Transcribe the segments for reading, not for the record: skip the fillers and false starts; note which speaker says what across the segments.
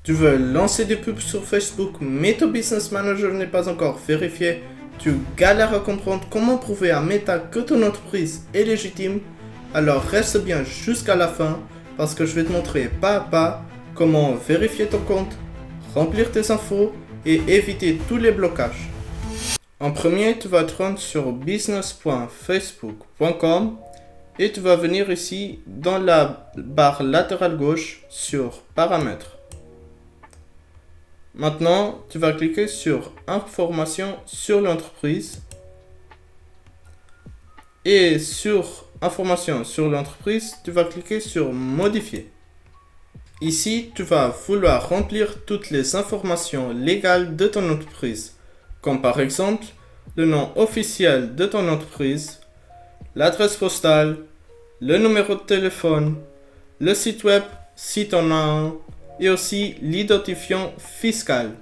Speaker 1: Tu veux lancer des pubs sur Facebook, mais ton business manager n'est pas encore vérifié. Tu galères à comprendre comment prouver à Meta que ton entreprise est légitime. Alors reste bien jusqu'à la fin, parce que je vais te montrer pas à pas comment vérifier ton compte, remplir tes infos et éviter tous les blocages. En premier, tu vas te rendre sur business.facebook.com et tu vas venir ici dans la barre latérale gauche sur Paramètres. Maintenant, tu vas cliquer sur Informations sur l'entreprise et sur Informations sur l'entreprise, tu vas cliquer sur Modifier. Ici, tu vas vouloir remplir toutes les informations légales de ton entreprise, comme par exemple le nom officiel de ton entreprise, l'adresse postale, le numéro de téléphone, le site web si tu en as un, et aussi l'identifiant fiscal.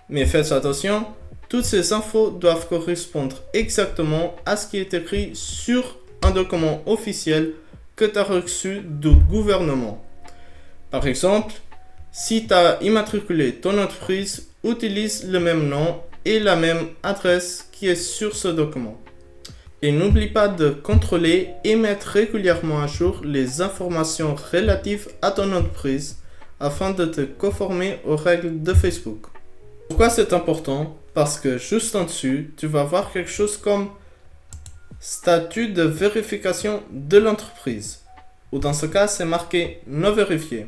Speaker 1: Mais faites attention, toutes ces infos doivent correspondre exactement à ce qui est écrit sur un document officiel que tu as reçu du gouvernement. Par exemple, si tu as immatriculé ton entreprise, utilise le même nom et la même adresse qui est sur ce document. Et n'oublie pas de contrôler et mettre régulièrement à jour les informations relatives à ton entreprise afin de te conformer aux règles de Facebook. Pourquoi c'est important? Parce que juste en dessus, tu vas voir quelque chose comme statut de vérification de l'entreprise, ou dans ce cas, c'est marqué non vérifié.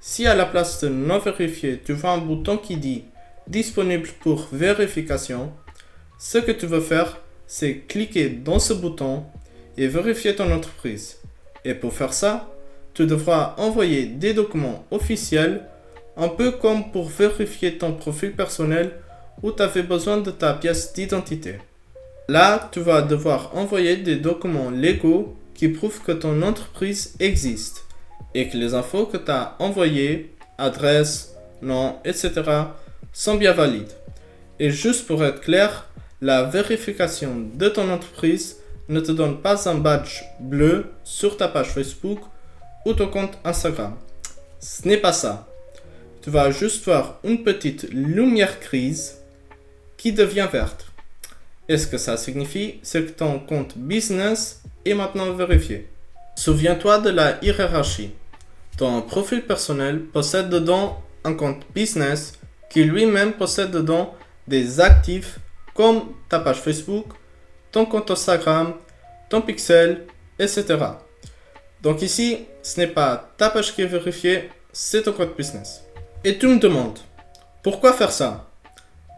Speaker 1: Si à la place de non vérifié, tu vois un bouton qui dit disponible pour vérification, ce que tu veux faire, c'est cliquer dans ce bouton et vérifier ton entreprise. Et pour faire ça, tu devras envoyer des documents officiels, un peu comme pour vérifier ton profil personnel où tu avais besoin de ta pièce d'identité. Là, tu vas devoir envoyer des documents légaux qui prouvent que ton entreprise existe et que les infos que tu as envoyées, adresse, nom, etc., sont bien valides. Et juste pour être clair, la vérification de ton entreprise ne te donne pas un badge bleu sur ta page Facebook ou ton compte Instagram. Ce n'est pas ça. Tu vas juste voir une petite lumière grise qui devient verte. Et ce que ça signifie, c'est que ton compte business est maintenant vérifié. Souviens-toi de la hiérarchie. Ton profil personnel possède dedans un compte business qui lui-même possède dedans des actifs comme ta page Facebook, ton compte Instagram, ton pixel, etc. Donc ici, ce n'est pas ta page qui est vérifiée, c'est ton compte business. Et tu me demandes, pourquoi faire ça?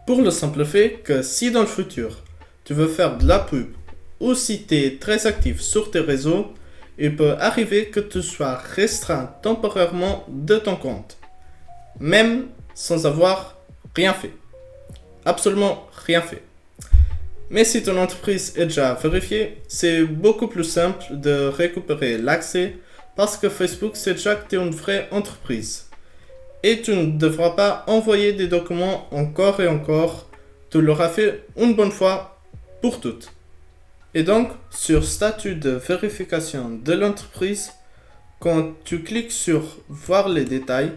Speaker 1: Pour le simple fait que si dans le futur, tu veux faire de la pub ou si tu es très actif sur tes réseaux, il peut arriver que tu sois restreint temporairement de ton compte, même sans avoir rien fait. Absolument rien fait. Mais si ton entreprise est déjà vérifiée, c'est beaucoup plus simple de récupérer l'accès parce que Facebook sait déjà que tu es une vraie entreprise. Et tu ne devras pas envoyer des documents encore et encore. Tu l'auras fait une bonne fois pour toutes. Et donc, sur statut de vérification de l'entreprise, quand tu cliques sur voir les détails,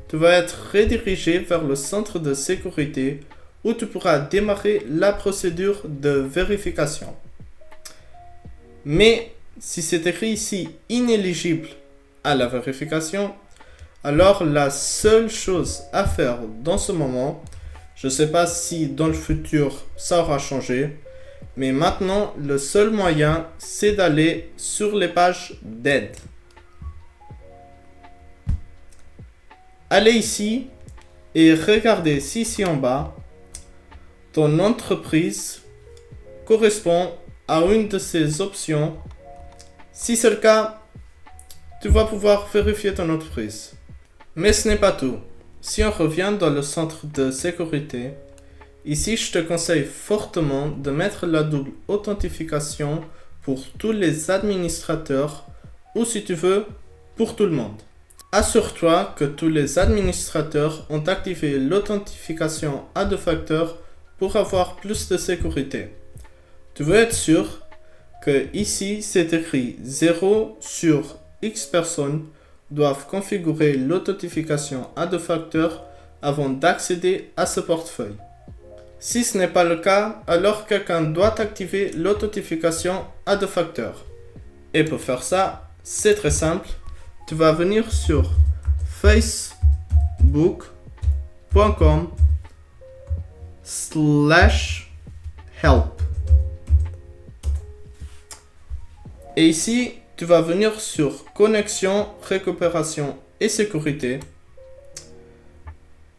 Speaker 1: tu vas être redirigé vers le centre de sécurité où tu pourras démarrer la procédure de vérification. Mais si c'est écrit ici inéligible à la vérification, alors la seule chose à faire dans ce moment, je ne sais pas si dans le futur ça aura changé, mais maintenant le seul moyen c'est d'aller sur les pages d'aide. Allez ici et regardez si ici en bas, ton entreprise correspond à une de ces options. Si c'est le cas, tu vas pouvoir vérifier ton entreprise. Mais ce n'est pas tout. Si on revient dans le centre de sécurité, ici je te conseille fortement de mettre la double authentification pour tous les administrateurs ou si tu veux, pour tout le monde. Assure-toi que tous les administrateurs ont activé l'authentification à deux facteurs pour avoir plus de sécurité. Tu veux être sûr que ici c'est écrit 0 sur X personnes doivent configurer l'authentification à deux facteurs avant d'accéder à ce portefeuille. Si ce n'est pas le cas, alors quelqu'un doit activer l'authentification à deux facteurs. Et pour faire ça, c'est très simple. Tu vas venir sur facebook.com/help. Et ici, tu vas venir sur connexion, récupération et sécurité.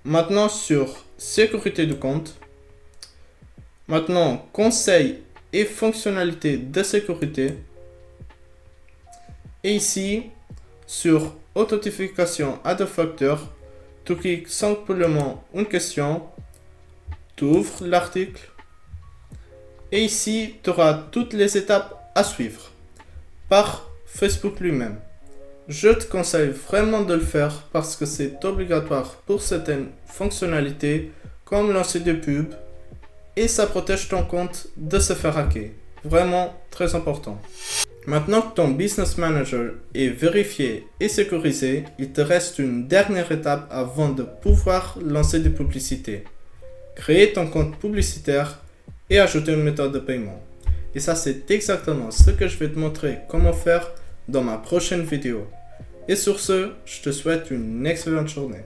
Speaker 1: Maintenant sur sécurité du compte. Maintenant, conseils et fonctionnalités de sécurité. Et ici, sur authentification à deux facteurs, tu cliques simplement une question, tu ouvres l'article et ici, tu auras toutes les étapes à suivre par Facebook lui-même. Je te conseille vraiment de le faire parce que c'est obligatoire pour certaines fonctionnalités comme lancer des pubs et ça protège ton compte de se faire hacker. Vraiment très important. Maintenant que ton Business Manager est vérifié et sécurisé, il te reste une dernière étape avant de pouvoir lancer des publicités. Créer ton compte publicitaire et ajouter une méthode de paiement. Et ça, c'est exactement ce que je vais te montrer comment faire dans ma prochaine vidéo. Et sur ce, je te souhaite une excellente journée.